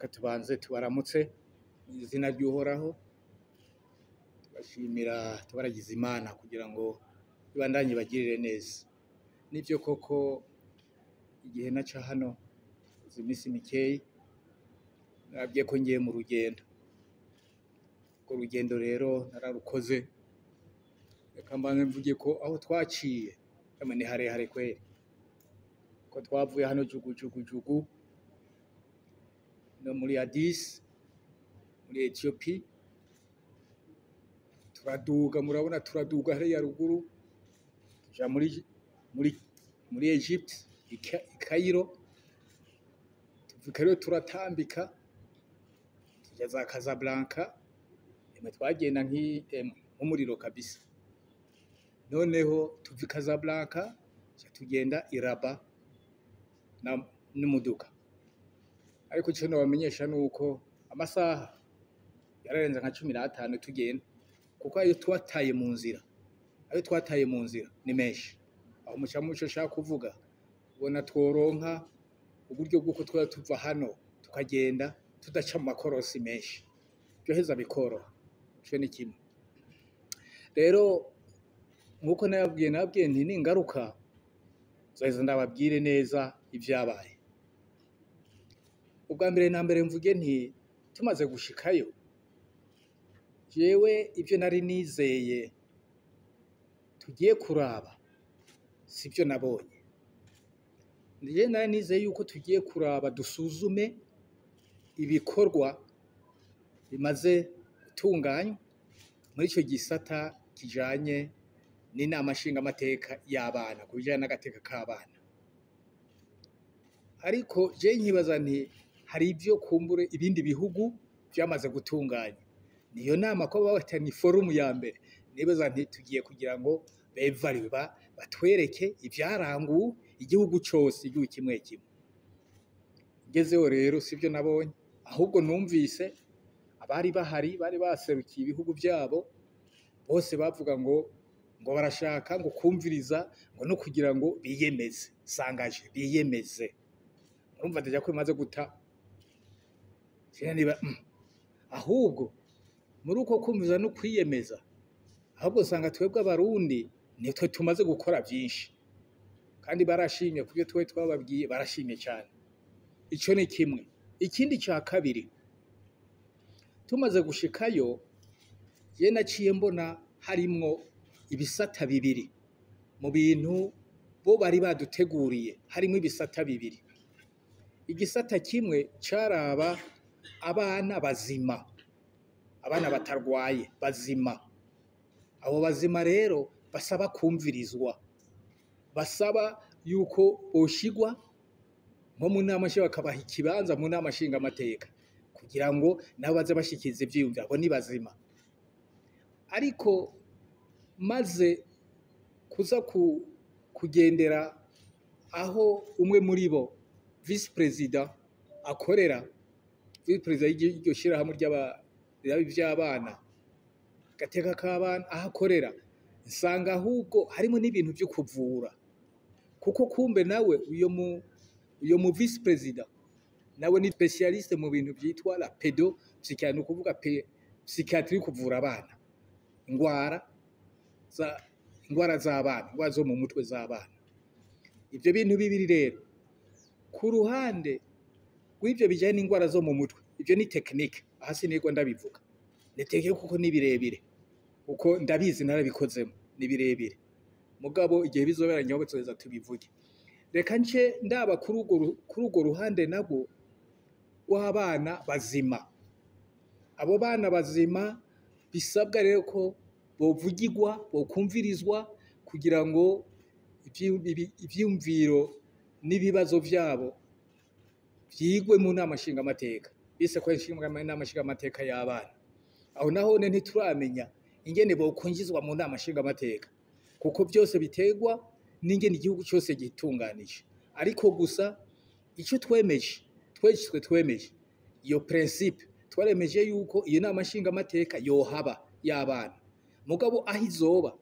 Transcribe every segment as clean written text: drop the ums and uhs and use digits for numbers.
reka tubanze tubaramutse mu izina ry'Uhoraho, tubashimira tubaragiza Imana kugira ngo ibandanye bagirire neza. Nivyo koko igihe naca hano uzi imisi mikeyi nabwiye ko ngiye mu rugendo. Urwo rugendo rero nararukoze, reka mbanze mvuge ko aho twaciye ni harehare kweri, ko twavuye hano jugu no muri Addis muri Ethiopia, turaduga, murabona turaduga hariya ruguru tuja muri Egypt i Cairo, tuvuka rero turatambika tuja za Casablanca, twagenda nk'umuriro kabisa. Noneho tuvi Casablanca tugenda i Rabat n'umuduga, ariko ico nobamenyesha nuko amasaha yararenze nka 15 tugenda, kuko ayo twataye mu nzira ni menshi. Aho muco shaka kuvuga ubona tworonka uburyo bw'uko twaba tuva hano tukagenda tudaca mu makorosi menshi, byoheza bikoroha. Ico ni kimwe. Rero nkuko nababwiye nti ningaruka zoheza ndababwire neza ivyabaye. Ubwa mbere na mbere mvuge nti tumaze gushikayo, jewe ivyo nari nizeye tugiye kuraba sivyo nabonye. Ndiye nari nizeye yuko tugiye kuraba dusuzume ibikorwa bimaze gutunganywa muri ico gisata kijanye n'inama nshingamateka y'abana, ku bijanye n'agateka k'abana. Ariko je nkibaza nti hari ivyo kumbure ibindi bihugu vyamaze gutunganya. Niyo nama ko babatanye forum ya mbere, nibaza nti tugiye kugira ngo bevalue batwereke ivyaranguwe igihugu cose, igihugu kimwe kimwe. Ngezeho rero sivyo nabonye, ahubwo numvise abari bahari bari baserukiye ibihugu vyabo bose bavuga ngo barashaka ngo kumviriza ngo no kugira ngo biyemeze, sangaje biyemeze. Urumva ndaja ko bimaze guta. Ahubwo muri uko kumviza no kwiyemeza, ahubwo sanga twebwe abarundi nitwe tumaze gukora vyinshi, kandi barashimye kubyo twe twababwiye, barashimye cyane. Ico ni kimwe. Ikindi ca kabiri, tumaze gushikayo je naciye mbona harimwo ibisata bibiri mu bintu bo bari baduteguriye, harimwo ibisata bibiri. Igisata kimwe caraba abana bazima, abana batarwaye bazima. Abo bazima rero basaba kumvirizwa, basaba yuko boshigwa nko mu nama bakabaha ikibanza mu nama nshingamateka kugira ngo nabo baze bashikiriza ivyiyumviro, abo ni bazima. Ariko maze kuza kugendera aho umwe muri bo vice president akorera, vice president y'iryo shirahamwe ry'abana gateka k'abana, aho akorera nsanga ahubwo harimo n'ibintu vyo kuvura, kuko kumbe nawe uyo mu vice president nawe ni specialiste mu bintu vyitwa la pédopsychiatrie, no kuvuga psychiatrie, kuvura abana ingwara z'abana, ingwara zo mu mutwe z'abana. Ivyo bintu bibiri rero, ku ruhande rw'ivyo bijanye n'ingwara zo mu mutwe, ivyo ni technique, aha sinigwa ndabivuga, ni technique kuko ni birebire, kuko ndabizi narabikozemo, ni birebire. Mugabo igihe bizoberanye aho tuzoza tubivuge. Reka nce ndaba kuri urwo ruhande nabwo w'abana bazima. Abo bana bazima bisabwa rero ko bovugirwa, bokumvirizwa, kugira ngo ivyumviro n'ibibazo vyabo vyigwe mu nama nshingamateka, bise ko inama nshingamateka y'abana. Aho naho ntituramenya ingene bokwinjizwa mu nama nshingamateka, kuko byose biterwa n'ingene igihugu cyose gitunganije. Ariko gusa ico twemeje iyo principe, twaremeje yuko iyo nama nshingamateka yohaba y'abana. Mugabo aho izoba,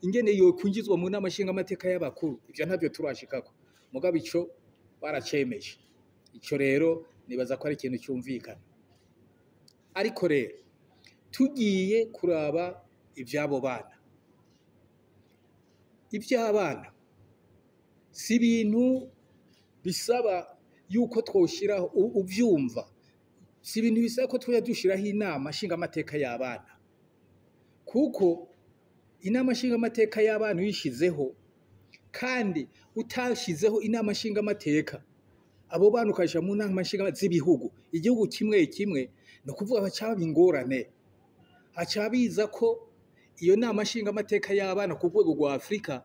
ingene yokwinjizwa mu nama nshingamateka y'abakuru, ivyo ntavyo turashikako. Mugabo ico baracemeje. Ico rero nibaza ko ari ikintu cyumvikana. Ariko rero tugiye kuraba iby'abo bana, iby'abana si ibintu bisaba yuko twoshiraho ubyumva, si ibintu bisaba ko tujya dushiraho inama nshingamateka y'abana, kuko inama nshingamateka y'abana uyishizeho kandi utashizeho inama nshingamateka, abo bana ukajya mu nama nshingamateka z'ibihugu, igihugu kimwe kimwe, ni ukuvuga hacaba ingorane, haca biza ko iyo nama nshingamateka y'abana ku rwego rwa Afurika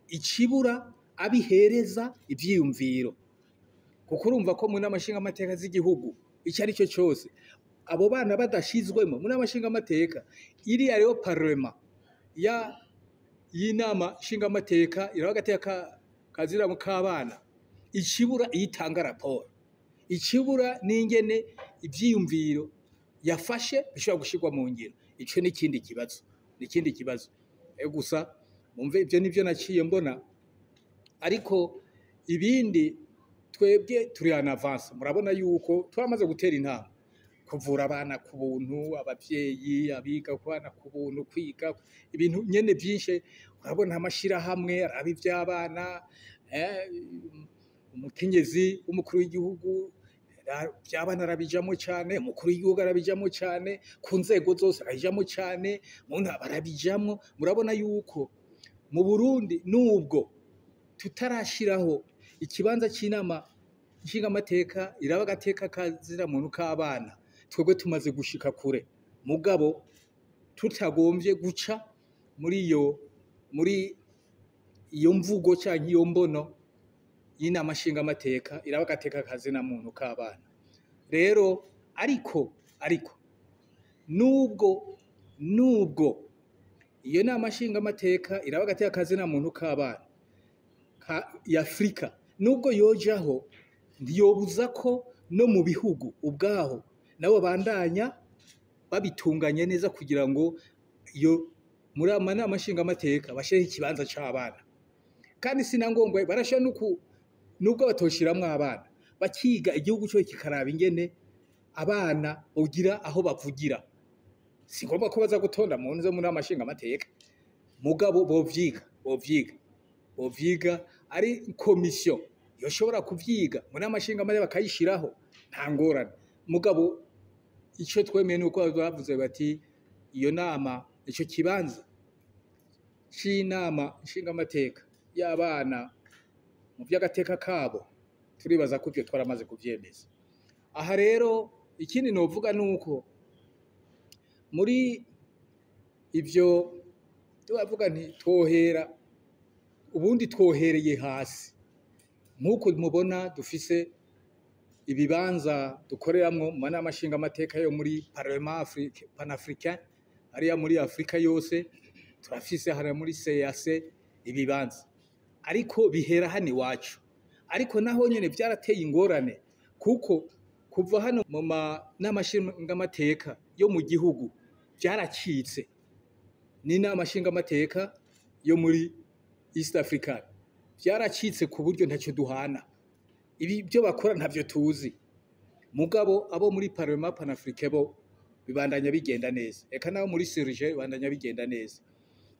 ikibura abihereza ibyiyumviro, kuko urumva ko mu nama nshingamateka z'igihugu icyo ari cyo cyose abo bana badashizwemo mu nama nshingamateka, iriya rero parlement y'inama nshingamateka iraho agateka kaziramu k'abana, ikibura iyitanga raporo, ikibura n'ingene ibyiyumviro yafashe bishobora gushyirwa mu ngiro. Icyo ni ikindi kibazo, ni ikindi kibazo. Gusa mumve ibyo nibyo naciye mbona, ariko ibindi twebwe turi en avance. Murabona yuko twamaze gutera intambwe, kuvura abana ku buntu, ababyeyi abiga ku bana ku buntu, kwiga ibintu nyene byinshi. Urabona amashirahamwe araba iby'abana, umukenyezi w'umukuru w'igihugu by'abana arabijamo cyane, umukuru w'igihugu arabijamo cyane, ku nzego zose arabijamo cyane, mu ntara arabijamo. Murabona yuko mu Burundi nubwo tutarashiraho ikibanza cy'inama nshingamateka iraba agateka kazira muntu k'abana, twebwe tumaze gushika kure, mugabo tutagombye guca muri iyo mvugo cyangwa iyo mbono y'inama nshingamateka iraba agateka kazina muntu k'abana. Rero ariko nubwo iyo nama nshingamateka iraba agateka kazina muntu k'abana ya Afurika, nubwo yojaho ntiyobuza ko no mu bihugu ubwaho nabo bandanya babitunganye neza, kugira ngo iyo muri amanama nshingamateka bashireho ikibanza c'abana. Kandi sinangombwa barashobora nubwo batoshiramwo abana, bakiga igihugu cyo kikaraba ingene abana ugira aho bavugira. Si ngombwa ko baza gutonda mu nzo muri amashinga amateka, mugabo bovyiga ari komisiyo yoshobora kuvyiga muri amashinga amateka bakayishiraho, nta ngorane. Mugabo icyo twemeye nuko bavuze bati iyo nama, icyo kibanza c'inama nshinga amateka y'abana mu by'agateka kabo, turibaza ko ibyo twaramaze kuvyemeza. Aha rero ikindi novuga nuko muri ibyo tubavuga nti twohereye hasi, nk'uko mubona dufise ibibanza dukoreramwo mu manama nshingamateka yo muri Parlement panafricain, ariya muri Afrika yose turafise hara muri CAC ibibanza, ariko bihera hano iwacu. Ariko naho nyene byarateye ingorane, kuko kuva hano mu manama nshingamateka yo mu gihugu byaracitse, n'inama nshingamateka yo muri East Africa byaracitse ku buryo ntacyo duhana. Ibi byo bakora ntavyo tuzi, mugabo abo muri Parlement panafricain bo bibandanya bigenda neza, eka nabo muri Serge bibandanya bigenda neza.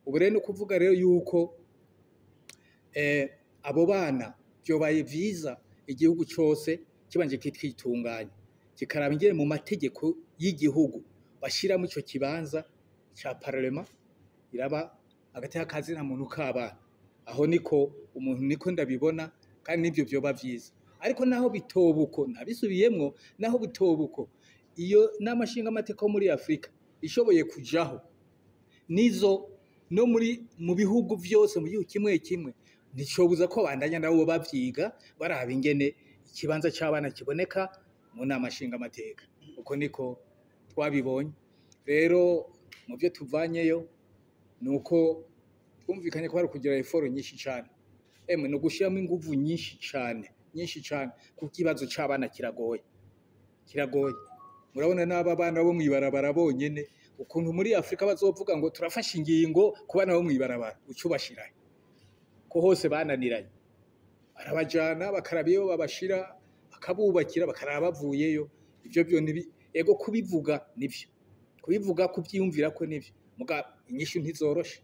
Ubu rero no kuvuga rero yuko abo bana byobaye vyiza igihugu cyose kibanje kitwitunganya, kikaraba ingene mu mategeko y'igihugu bashiramo ico kibanza ca Parlement iraba agateka kazina muntu k'abana. Aho niko umuntu niko ndabibona, kandi nivyo byoba vyiza. Ariko naho bitobuko nabisubiyemwo, naho bitobuko iyo nama nshingamateka muri Afrika ishoboye kujaho nizo no mu bihugu vyose, mu gihugu kimwe kimwe, nticobuza ko bandanya nabo bavyiga baraba ingene ikibanza c'abana kiboneka mu nama nshingamateka. Uko niko twabibonye. Rero mu byo tuvanyeyo nuko twumvikanye ko bari kugira effort nyinshi cyane, no gushiramo inguvu nyinshi cyane kuko ikibazo c'abana kiragoye. Murabona n'aba bana bo mwibarabara bonyene ukuntu muri Afrika bazovuga ngo turafasha ingingo ku bana bo mwibarabara, ucubashirahe ko hose bananiranye, barabajana bakarabiyo babashira bakabubakira bakaraba bavuyeyo ivyo byo ego kubivuga nivyo kubivuga kuvyiyumvira ko nivyo muga inyishu ntizoroshe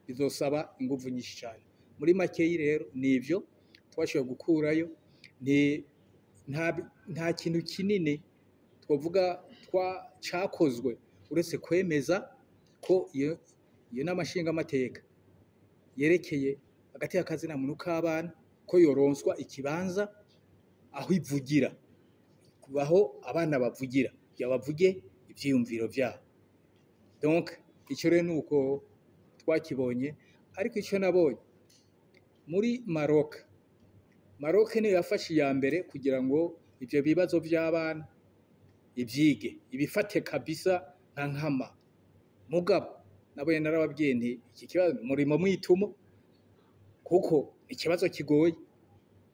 bizosaba inguvu nyinshi cyane muri makeyi rero nivyo twashoboye gukurayo nta kintu kinini twavuga cakozwe uretse kwemeza ko iyo n'amashinga amateka yerekeye hagati y'akazina muntu k'abana ko yoronswa ikibanza aho ivugira kubaho abana bavugira yabavuge ivyiyumviro vyabo donc icyo rero nuko twakibonye ariko icyo nabonye muri Maroc niyo yafashe iya mbere kugira ngo ivyo bibazo vy'abana ivyige ibifate kabisa nka nkama mugabo nabonye narababwiye nti iki kibazo murimo mwitumo kuko ikibazo kigoye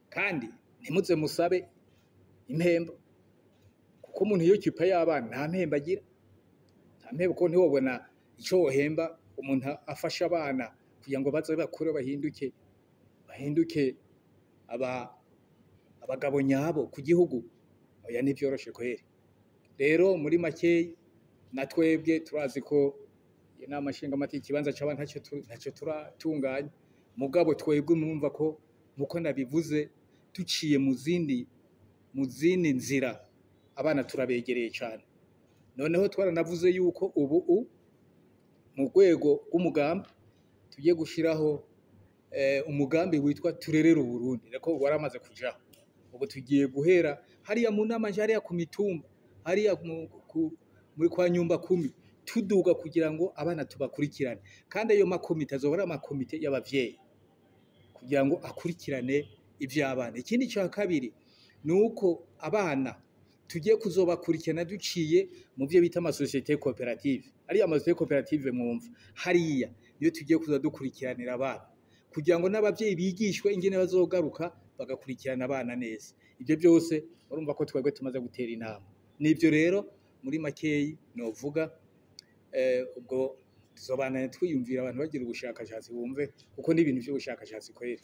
kandi ntimuze musabe impembo kuko umuntu iyo kipa y'abana nta mpembo agira nta mpembo ko ntiwobona icyo wohemba umuntu afasha abana kugira ngo baze bakure bahinduke abagabo nyabo ku gihugu oya ntivyoroshe kweri rero muri makeyi natwebwe turazi ko inama nshingamateka ikibanza c'abana ntacyo turatunganya mugabo twebwe mwumva ko nkuko nabivuze tuciye mu zindi nzira abana turabegereye cyane noneho twaranavuze yuko ubu mu rwego rw'umugambi tugiye gushiraho umugambi witwa turerera Uburundi reko waramaze kujaho ubu tugiye guhera hariya mu nama hariya ku mitumba hariya muri kwa nyumba 10 tuduga kugira ngo abana tubakurikirane kandi ayo makomite azobora amakomite y'abavyeyi kugira ngo akurikirane ivy'abana ikindi cya kabiri nuko abana tugiye kuzobakurikirana duciye mu byo bita amasosiyete cooperative hariya amasosiyete cooperative mwumva hariya niyo tugiye kuza dukurikiranira abana kugira ngo n'abavyeyi bigishwe ingene bazogaruka bagakurikirana abana neza ibyo byose urumva ko twebwe tumaze gutera inama nibyo rero muri makeyi novuga ubwo tuzobananye twiyumvira abantu bagira ubushakashatsi bumve kuko n'ibintu by'ubushakashatsi kwera